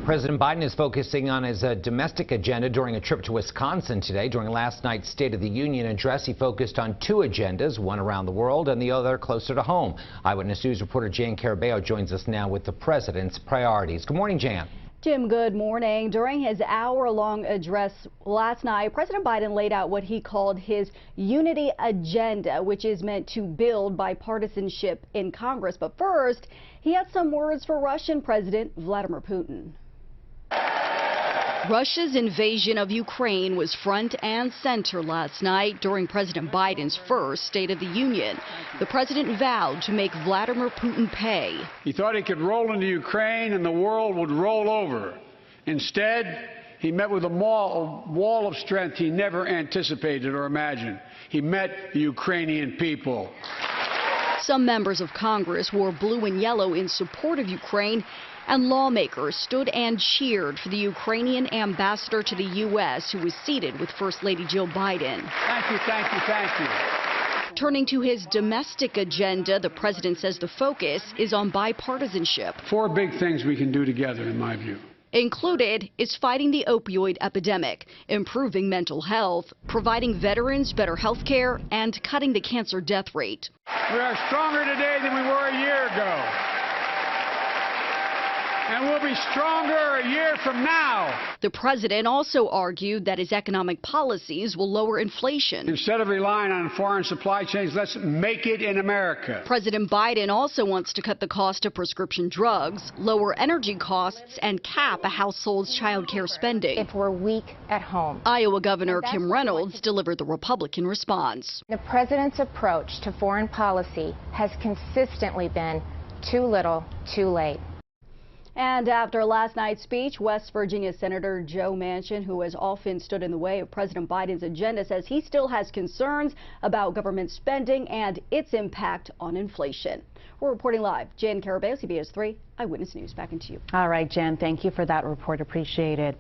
President Biden is focusing on his domestic agenda during a trip to Wisconsin today. During last night's State of the Union address, he focused on two agendas, one around the world and the other closer to home. Eyewitness News reporter Jan Carabeo joins us now with the president's priorities. Good morning, Jan. Jim, good morning. During his hour-long address last night, President Biden laid out what he called his unity agenda, which is meant to build bipartisanship in Congress. But first, he had some words for Russian President Vladimir Putin. Russia's invasion of Ukraine was front and center last night during President Biden's first State of the Union. The president vowed to make Vladimir Putin pay. He thought he could roll into Ukraine and the world would roll over. Instead, he met with a wall of strength he never anticipated or imagined. He met the Ukrainian people. Some members of Congress wore blue and yellow in support of Ukraine, and lawmakers stood and cheered for the Ukrainian ambassador to the U.S., who was seated with First Lady Jill Biden. Thank you, thank you, thank you. Turning to his domestic agenda, the president says the focus is on bipartisanship. 4 big things we can do together, in my view. Included is fighting the opioid epidemic, improving mental health, providing veterans better health care, and cutting the cancer death rate. We are stronger today than we were a year ago. And we'll be stronger a year from now. The president also argued that his economic policies will lower inflation. Instead of relying on foreign supply chains, let's make it in America. President Biden also wants to cut the cost of prescription drugs, lower energy costs, and cap a household's child care spending. If we're weak at home. Iowa Governor Kim Reynolds delivered the Republican response. The president's approach to foreign policy has consistently been too little, too late. And after last night's speech, West Virginia Senator Joe Manchin, who has often stood in the way of President Biden's agenda, says he still has concerns about government spending and its impact on inflation. We're reporting live. Jan Carabeo, CBS 3 Eyewitness News. Back into you. All right, Jan, thank you for that report. Appreciate it.